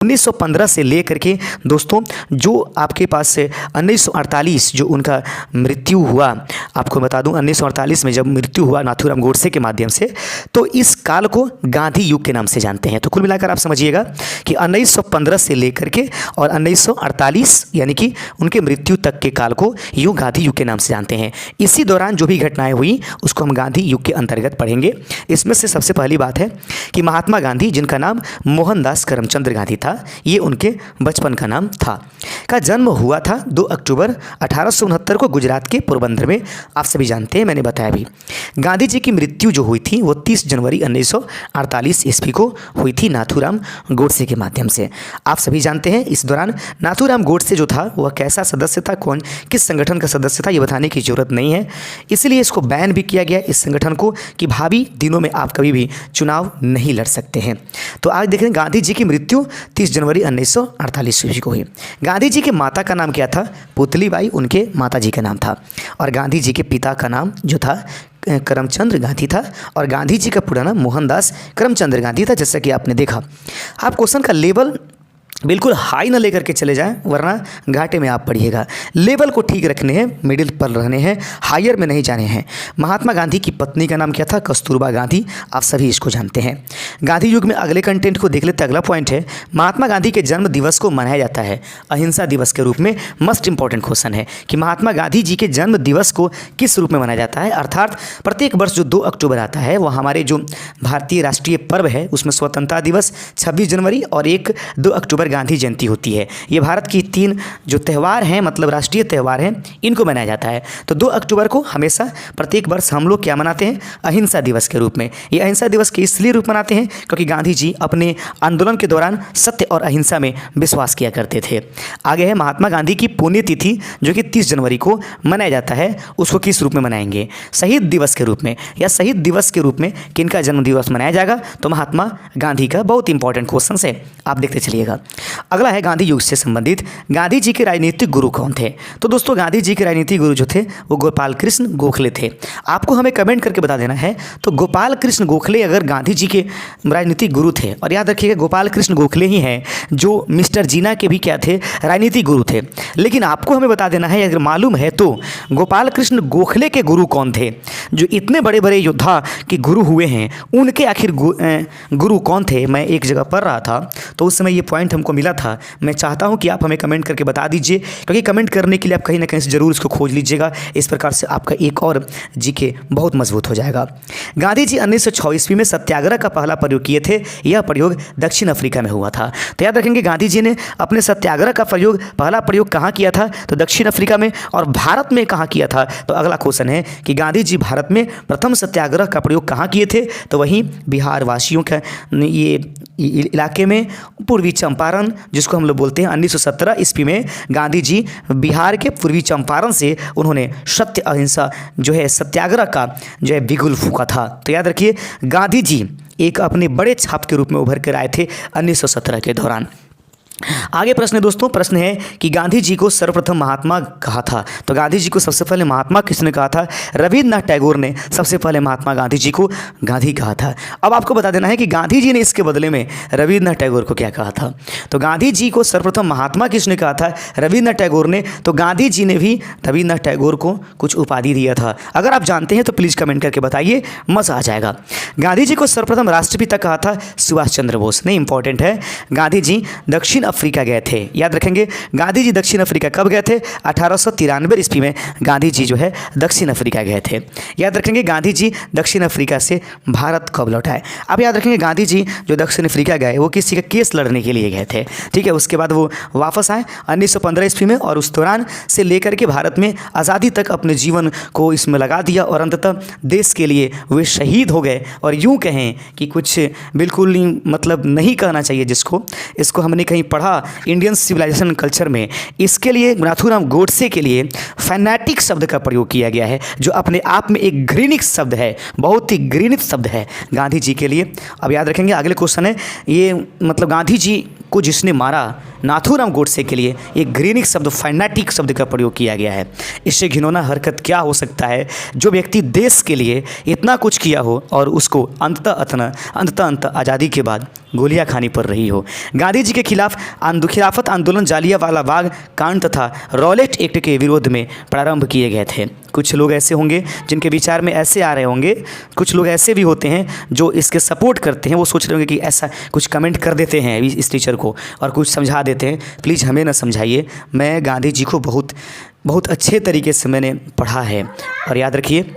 1915 से लेकर के दोस्तों जो आपके पास से 1948 जो उनका मृत्यु हुआ, आपको बता दूं 1948 में जब मृत्यु हुआ नाथूराम गोडसे के माध्यम से, तो इस काल को गांधी युग के नाम से जानते हैं। तो कुल मिलाकर आप समझिएगा कि 1915 से लेकर के और 1948 यानी कि उनके मृत्यु तक के काल को यूँ गांधी युग के नाम से जानते हैं। इसी दौरान जो भी घटनाएँ हुई उसको हम गांधी युग के अंतर्गत पढ़ेंगे। इसमें से सबसे पहली बात है कि महात्मा गांधी, जिनका नाम मोहनदास करमचंद गांधी था, ये उनके बचपन का नाम था, का जन्म हुआ था 2 अक्टूबर 1869 को गुजरात के पोरबंदर में। आप सभी जानते हैं, मैंने बताया भी। गांधी जी की मृत्यु जो हुई थी वो 30 जनवरी 1948 ईस्वी को हुई थी नाथूराम गोडसे के माध्यम से। आप सभी जानते हैं इस दौरान नाथूराम गोडसे जो था वह कैसा सदस्य था, कौन किस संगठन का सदस्य था, ये बताने की जरूरत नहीं है। इसलिए इसको बैन भी किया गया इस संगठन को कि भावी दिनों में आप कभी भी चुनाव नहीं लड़ सकते हैं। तो आज देखें गांधी जी की मृत्यु 30 जनवरी 1948 ईस्वी को हुई। गांधी जी के माता का नाम क्या था? पुतलीबाई उनके माता जी का नाम था। और गांधी जी के पिता का नाम जो था करमचंद गांधी था। और गांधी जी का पूरा नाम मोहनदास करमचंद गांधी था। जैसा कि आपने देखा, आप क्वेश्चन का लेवल बिल्कुल हाई ना लेकर के चले जाएं, वरना घाटे में आप पड़िएगा। लेवल को ठीक रखने हैं, मिडिल पर रहने हैं, हायर में नहीं जाने हैं। महात्मा गांधी की पत्नी का नाम क्या था? कस्तूरबा गांधी। आप सभी इसको जानते हैं। गांधी युग में अगले कंटेंट को देख लेते। अगला पॉइंट है, महात्मा गांधी के जन्म दिवस को मनाया जाता है अहिंसा दिवस के रूप में। मस्ट इंपॉर्टेंट क्वेश्चन है कि महात्मा गांधी जी के जन्म दिवस को किस रूप में मनाया जाता है। अर्थात प्रत्येक वर्ष जो 2 अक्टूबर आता है वह हमारे जो भारतीय राष्ट्रीय पर्व है उसमें स्वतंत्रता दिवस 26 जनवरी और 2 अक्टूबर गांधी जयंती होती है। ये भारत की 3 जो त्यौहार हैं, मतलब राष्ट्रीय त्यौहार हैं, इनको मनाया जाता है। तो 2 अक्टूबर को हमेशा प्रत्येक वर्ष हम लोग क्या मनाते हैं? अहिंसा दिवस के रूप में। ये अहिंसा दिवस के इसलिए रूप मनाते हैं क्योंकि गांधी जी अपने आंदोलन के दौरान सत्य और अहिंसा में विश्वास किया करते थे। आगे है महात्मा गांधी की पुण्यतिथि जो कि 30 जनवरी को मनाया जाता है। उसको किस रूप में मनाएंगे? शहीद दिवस के रूप में। या शहीद दिवस के रूप में किनका जन्म दिवस मनाया जाएगा? तो महात्मा गांधी का। बहुत इंपॉर्टेंट क्वेश्चन है, आप देखते चलिएगा। अगला है गांधी युग से संबंधित गांधी जी के राजनीतिक गुरु कौन थे? तो दोस्तों गांधी जी के राजनीतिक गुरु जो थे वो गोपाल कृष्ण गोखले थे। आपको हमें कमेंट करके बता देना है। तो गोपाल कृष्ण गोखले अगर गांधी जी के राजनीतिक गुरु थे, और याद रखिएगा गोपाल कृष्ण गोखले ही हैं जो मिस्टर जीना के भी क्या थे? राजनीतिक गुरु थे। लेकिन आपको हमें बता देना है, अगर मालूम है तो गोपाल कृष्ण गोखले के गुरु कौन थे? जो इतने बड़े बड़े योद्धा के गुरु हुए हैं उनके आखिर गुरु कौन थे? मैं एक जगह पढ़ रहा था तो उस समय ये पॉइंट हमको मिला था। मैं चाहता हूं कि आप हमें कमेंट करके बता दीजिए, क्योंकि कमेंट करने के लिए आप कहीं ना कहीं से जरूर इसको खोज लीजिएगा। इस प्रकार से आपका एक और जीके बहुत मजबूत हो जाएगा। गांधी जी 1906 ईस्वी में सत्याग्रह का पहला प्रयोग किए थे। यह प्रयोग दक्षिण अफ्रीका में हुआ था। तो याद रखेंगे गांधी जी ने अपने सत्याग्रह का पहला प्रयोग कहाँ किया था? तो दक्षिण अफ्रीका में। और भारत में कहाँ किया था? तो अगला क्वेश्चन है कि गांधी जी भारत में प्रथम सत्याग्रह का प्रयोग कहाँ किए थे? तो वहीं बिहार वासियों का ये इलाके में पूर्वी चंपारण, जिसको हम लोग बोलते हैं 1917 ईस्वी में गांधी जी बिहार के पूर्वी चंपारण से उन्होंने सत्य अहिंसा जो है सत्याग्रह का जो है बिगुल फूंका था। तो याद रखिए गांधी जी एक अपने बड़े छाप के रूप में उभर कर आए थे 1917 के दौरान। आगे प्रश्न है दोस्तों, प्रश्न है कि गांधी जी को सर्वप्रथम महात्मा कहा था। तो गांधी जी को सबसे पहले महात्मा किसने कहा था? रविन्द्रनाथ टैगोर ने सबसे पहले महात्मा गांधी जी को गांधी कहा था। अब आपको बता देना है कि गांधी जी ने इसके बदले में रविन्द्रनाथ टैगोर को क्या कहा था। तो गांधी जी को सर्वप्रथम महात्मा किसने कहा था? रविन्द्रनाथ टैगोर ने। तो गांधी जी ने भी रविन्द्रनाथ टैगोर को कुछ उपाधि दिया था। अगर आप जानते हैं तो प्लीज़ कमेंट करके बताइए, मज़ा आ जाएगा। गांधी जी को सर्वप्रथम राष्ट्रपिता कहा था सुभाष चंद्र बोस ने। इंपॉर्टेंट है, गांधी जी दक्षिण अफ्रीका गए थे। याद रखेंगे गांधी जी दक्षिण अफ्रीका कब गए थे? 1893 ईस्वी में गांधी जी जो है दक्षिण अफ्रीका गए थे। याद रखेंगे गांधी जी दक्षिण अफ्रीका से भारत कब लौट आए? अब याद रखेंगे गांधी जी जो दक्षिण अफ्रीका गए वो किसी का केस लड़ने के लिए गए थे, ठीक है। उसके बाद वो वापस आए 1915 ईस्वी में, और उस दौरान से लेकर के भारत में आज़ादी तक अपने जीवन को इसमें लगा दिया, और अंततः देश के लिए वे शहीद हो गए। और यूँ कहें कि कुछ बिल्कुल मतलब नहीं कहना चाहिए जिसको, इसको हमने कहीं पढ़ा इंडियन सिविलाइजेशन कल्चर में, इसके लिए नाथूराम गोडसे के लिए फैनेटिक शब्द का प्रयोग किया गया है, जो अपने आप में एक घृणित शब्द है, बहुत ही घृणित शब्द है गांधी जी के लिए। अब याद रखेंगे अगले क्वेश्चन है ये, मतलब गांधी जी को जिसने मारा, नाथूराम गोडसे के लिए एक घृणित शब्द फैनेटिक शब्द का प्रयोग किया गया है। इससे घिनौना हरकत क्या हो सकता है जो व्यक्ति देश के लिए इतना कुछ किया हो और उसको अंततः आज़ादी के बाद गोलियां खानी पड़ रही हो। गांधी जी के खिलाफत आंदोलन जालियांवाला बाग कांड तथा रॉलेट एक्ट के विरोध में प्रारंभ किए गए थे। कुछ लोग ऐसे होंगे जिनके विचार में ऐसे आ रहे होंगे, कुछ लोग ऐसे भी होते हैं जो इसके सपोर्ट करते हैं। वो सोच रहे होंगे कि ऐसा कुछ कमेंट कर देते हैं इस टीचर को और कुछ समझा देते हैं। प्लीज़ हमें ना समझाइए। मैं गांधी जी को बहुत अच्छे तरीके से मैंने पढ़ा है और याद रखिए,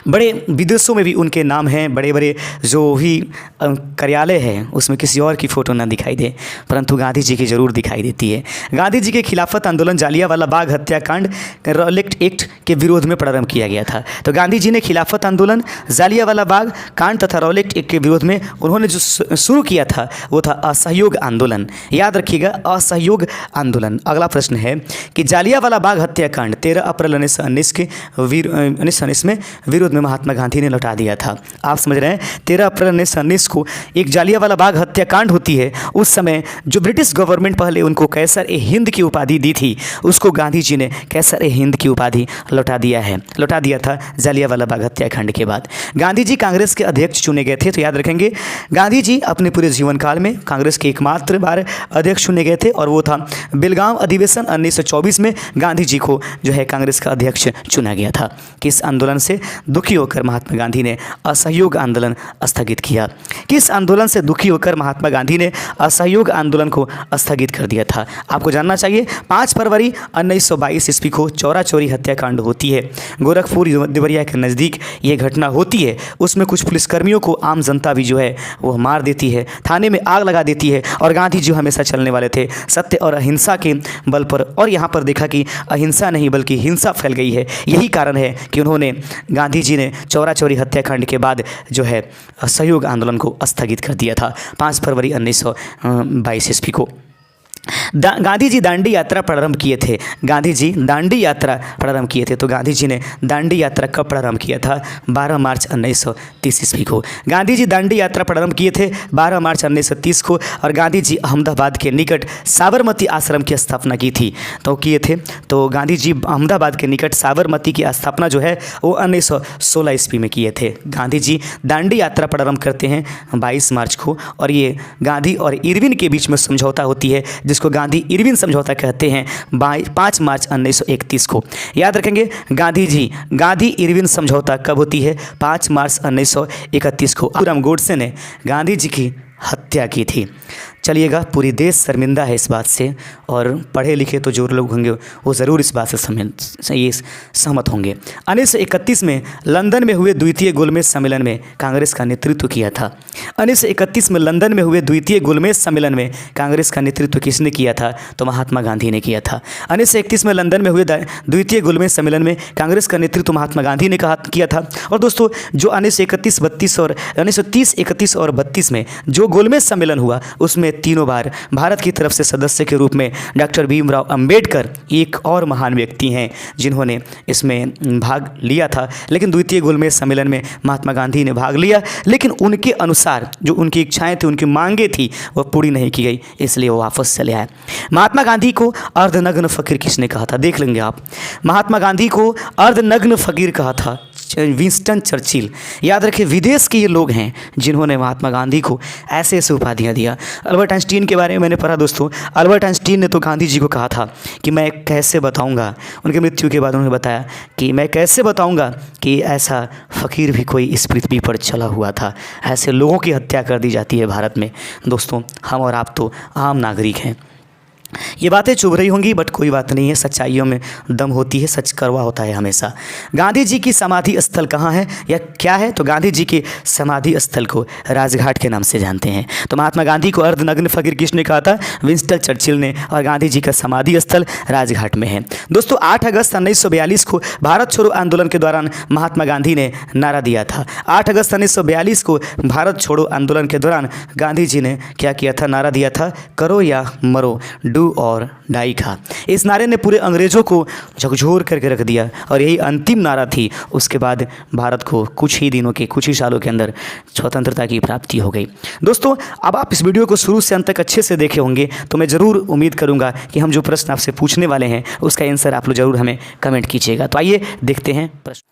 बड़े विदेशों में भी उनके नाम हैं, बड़े बड़े जो भी कार्यालय हैं उसमें किसी और की फ़ोटो ना दिखाई दे, परंतु गांधी जी की ज़रूर दिखाई देती है। गांधी जी के खिलाफत आंदोलन जालियांवाला बाग हत्याकांड रॉलेट एक्ट के विरोध में प्रारंभ किया गया था। तो गांधी जी ने खिलाफत आंदोलन जालियांवाला बाग कांड तथा रॉलेट एक्ट के विरोध में उन्होंने जो शुरू किया था वो था असहयोग आंदोलन। याद रखिएगा, असहयोग आंदोलन। अगला प्रश्न है कि जालियांवाला बाग हत्याकांड 13 अप्रैल 1919 में विरोध में महात्मा गांधी ने लौटा दिया था। आप समझ रहे हैं, 13 अप्रैल 1919 को एक जालियांवाला बाग हत्याकांड होती है। उस समय जो ब्रिटिश गवर्नमेंट पहले उनको कैसर ए हिंद की उपाधि दी थी, उसको गांधी जी ने कैसर ए हिंद की उपाधि लौटा दिया था जालियांवाला बाग हत्याकांड के बाद। गांधी जी कांग्रेस के अध्यक्ष चुने गए थे। तो याद रखेंगे, गांधी जी अपने पूरे जीवन काल में कांग्रेस के एकमात्र बार अध्यक्ष चुने गए थे और वो था बेलगाम अधिवेशन 1924 में गांधी जी को जो है कांग्रेस का अध्यक्ष चुना गया था। किस आंदोलन से दुखी होकर महात्मा गांधी ने असहयोग आंदोलन स्थगित किया? किस आंदोलन से दुखी होकर महात्मा गांधी ने असहयोग आंदोलन को स्थगित कर दिया था? आपको जानना चाहिए। 5 फरवरी 1922 ईस्वी को चौरा चौरी हत्याकांड होती है। गोरखपुर देवरिया के नज़दीक ये घटना होती है। उसमें कुछ पुलिसकर्मियों को आम जनता भी जो है वो मार देती है, थाने में आग लगा देती है और गांधी जी हमेशा चलने वाले थे सत्य और अहिंसा के बल पर। और यहाँ पर देखा कि अहिंसा नहीं बल्कि हिंसा फैल गई है। यही कारण है कि उन्होंने गांधी जी ने चौरा चौरी हत्याकांड के बाद जो है असहयोग आंदोलन को स्थगित कर दिया था 5 फरवरी 1922 ईस्वी को। गांधी जी दांडी यात्रा प्रारंभ किए थे। गांधी जी दांडी यात्रा प्रारंभ किए थे। तो गांधी जी ने दांडी यात्रा कब प्रारंभ किया था? 12 मार्च 1930 ईस्वी को। गांधी जी दांडी यात्रा प्रारंभ किए थे 12 मार्च 1930 को और गांधी जी अहमदाबाद के निकट साबरमती आश्रम की स्थापना की थी। तो किए थे। तो गांधी जी अहमदाबाद के निकट साबरमती की स्थापना जो है वो 1916 ईस्वी में किए थे। गांधी जी दांडी यात्रा प्रारंभ करते हैं 22 मार्च को और ये गांधी और इरविन के बीच में समझौता होती है जिसको गांधी इरविन समझौता कहते हैं 5 मार्च 1931 को। याद रखेंगे, गांधी इरविन समझौता कब होती है? 5 मार्च 1931 को। नाथूराम गोडसे ने गांधी जी की हत्या की थी। चलिएगा, पूरी देश शर्मिंदा है इस बात से और पढ़े लिखे तो जो लोग होंगे वो ज़रूर इस बात से सहमत होंगे। 1931 में लंदन में हुए द्वितीय गोलमेज सम्मेलन में कांग्रेस का नेतृत्व किया था। 1931 में लंदन में हुए द्वितीय गोलमेज सम्मेलन में कांग्रेस का नेतृत्व किसने किया था? तो महात्मा गांधी ने किया था। 1931 में लंदन में हुए द्वितीय गोलमेज सम्मेलन में कांग्रेस का नेतृत्व महात्मा गांधी ने किया था। और दोस्तों, जो 1931-32 और 1930, 31 और 32 में जो गोलमेज सम्मेलन हुआ उसमें तीनों बार भारत की तरफ से सदस्य के रूप में डॉक्टर भीमराव अंबेडकर एक और महान व्यक्ति हैं जिन्होंने इसमें भाग लिया था। लेकिन द्वितीय गोलमेज सम्मेलन में महात्मा गांधी ने भाग लिया, लेकिन उनके अनुसार जो उनकी इच्छाएं थी, उनकी मांगें थी, वह पूरी नहीं की गई, इसलिए वो वापस चले आए। महात्मा गांधी को अर्धनग्न फकीर किसने कहा था? देख लेंगे आप। महात्मा गांधी को अर्धनग्न फकीर कहा था विंस्टन चर्चिल। याद रखिए, विदेश के ये लोग हैं जिन्होंने महात्मा गांधी को ऐसे ऐसे उपाधियाँ दिया। अल्बर्ट आइंस्टीन के बारे में मैंने पढ़ा दोस्तों। अल्बर्ट आइंस्टीन ने तो गांधी जी को कहा था कि मैं कैसे बताऊंगा, उनके मृत्यु के बाद उन्होंने बताया कि मैं कैसे बताऊंगा कि ऐसा फ़कीर भी कोई इस पृथ्वी पर चला हुआ था। ऐसे लोगों की हत्या कर दी जाती है भारत में। दोस्तों, हम और आप तो आम नागरिक हैं। ये बातें चुभ रही होंगी, बट कोई बात नहीं है, सच्चाइयों में दम होती है, सच कड़वा होता है हमेशा। गांधी जी की समाधि स्थल कहाँ है या क्या है? तो गांधी जी के समाधि स्थल को राजघाट के नाम से जानते हैं। तो महात्मा गांधी को अर्धनग्न फकीर किसने कहा था? विंस्टन चर्चिल ने। और गांधी जी का समाधि स्थल राजघाट में है। दोस्तों, 8 अगस्त 1942 को भारत छोड़ो आंदोलन के दौरान महात्मा गांधी ने नारा दिया था। 8 अगस्त 1942 को भारत छोड़ो आंदोलन के दौरान गांधी जी ने क्या किया था? नारा दिया था, करो या मरो, डू डू और डाई खा। इस नारे ने पूरे अंग्रेज़ों को झकझोर करके रख दिया और यही अंतिम नारा थी। उसके बाद भारत को कुछ ही सालों के अंदर स्वतंत्रता की प्राप्ति हो गई। दोस्तों, अब आप इस वीडियो को शुरू से अंत तक अच्छे से देखे होंगे, तो मैं ज़रूर उम्मीद करूँगा कि हम जो प्रश्न आपसे पूछने वाले हैं उसका आंसर आप लोग ज़रूर हमें कमेंट कीजिएगा। तो आइए देखते हैं प्रश्न।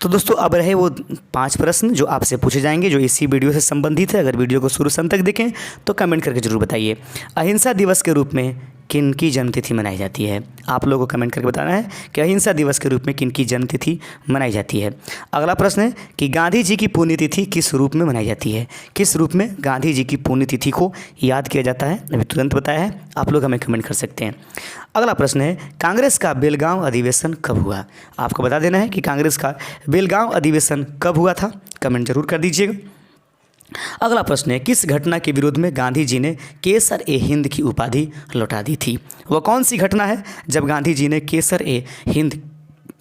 तो दोस्तों, अब रहे वो 5 प्रश्न जो आपसे पूछे जाएंगे, जो इसी वीडियो से संबंधित है। अगर वीडियो को शुरू से अंत तक देखें तो कमेंट करके जरूर बताइए, अहिंसा दिवस के रूप में किन की जन्मतिथि मनाई जाती है। आप लोगों को कमेंट करके बताना है कि अहिंसा दिवस के रूप में किन की जन्मतिथि मनाई जाती है। अगला प्रश्न है कि गांधी जी की पुण्यतिथि किस रूप में मनाई जाती है। किस रूप में गांधी जी की पुण्यतिथि को याद किया जाता है, अभी तुरंत बताया है, आप लोग हमें कमेंट कर सकते हैं। अगला प्रश्न है कांग्रेस का बेलगांव अधिवेशन कब हुआ। आपको बता देना है कि कांग्रेस का बेलगांव अधिवेशन कब हुआ था, कमेंट जरूर कर दीजिएगा। अगला प्रश्न है किस घटना के विरोध में गांधी जी ने केसर ए हिंद की उपाधि लौटा दी थी। वह कौन सी घटना है जब गांधी जी ने केसर ए हिंद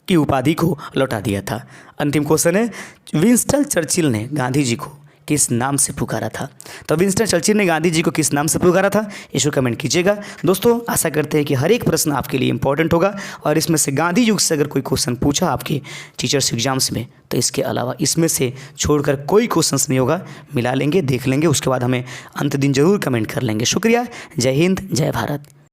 की उपाधि को लौटा दिया था। अंतिम क्वेश्चन है विंस्टन चर्चिल ने गांधी जी को किस नाम से पुकारा था। तो विंस्टन चर्चिल ने गांधी जी को किस नाम से पुकारा था, इसको कमेंट कीजिएगा। दोस्तों, आशा करते हैं कि हर एक प्रश्न आपके लिए इंपॉर्टेंट होगा और इसमें से गांधी युग से अगर कोई क्वेश्चन पूछा आपके टीचर्स एग्जाम्स में, तो इसके अलावा इसमें से छोड़कर कोई क्वेश्चंस नहीं होगा। मिला लेंगे, देख लेंगे, उसके बाद हमें अंत दिन जरूर कमेंट कर लेंगे। शुक्रिया। जय हिंद, जय भारत।